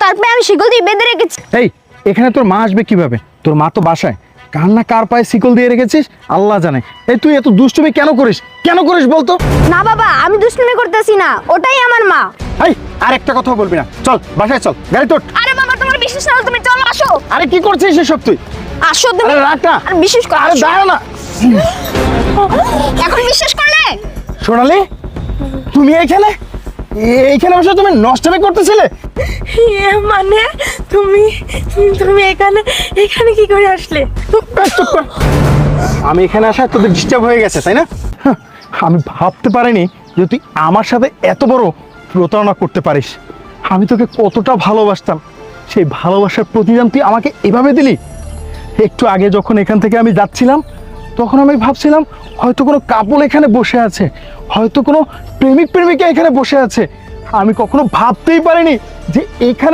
তারপরে আমি শিকল দিয়ে বেঁধে রেখেছি। এই এখানে তোর মা আসবে কিভাবে? তোর মা তো বাসায়, কার না কার পায়ে শিকল দিয়ে রেখেছিস আল্লাহ জানে। এই তুই এত দুষ্টুমি কেন করিস বলতো? না বাবা, আমি দুষ্টুমি করতেছি না, ওটাই আমার মা। এই আর একটা কথা বলবি না, চল বাসায় চল, গাড়ি তোর। আরে বাবা, তোমার বিশ্বাস না হলে তুমি চলো, আসো। আরে কি করছিস এসব তুই? আসো তুমি। আরে রাখ না। আর বিশ্বাস করো, আরে আসো। দাঁড়া না। এখন বিশ্বাস করলে? সোনালি, তুমি এইখানে বসে তুমি নষ্টামি করতেছিলে? মানে তুমি তুমি এখানে কি করে আসলে? চুপ কর। আমি এখানে আসা তোদের ডিস্টার্ব হয়ে গেছে তাই না? আমি ভাবতে পারিনি যে তুই আমার সাথে এত বড় প্রতারণা করতে পারিস। আমি তোকে কতটা ভালোবাসতাম, সেই ভালোবাসার প্রতিদান তুই আমাকে এভাবে দিলি। একটু আগে যখন এখান থেকে আমি যাচ্ছিলাম তখন আমি ভাবছিলাম হয়তো কোনো কাপল এখানে বসে আছে, হয়তো কোনো প্রেমিকা এখানে বসে আছে। আমি কখনো ভাবতেই পারিনি যে এখানে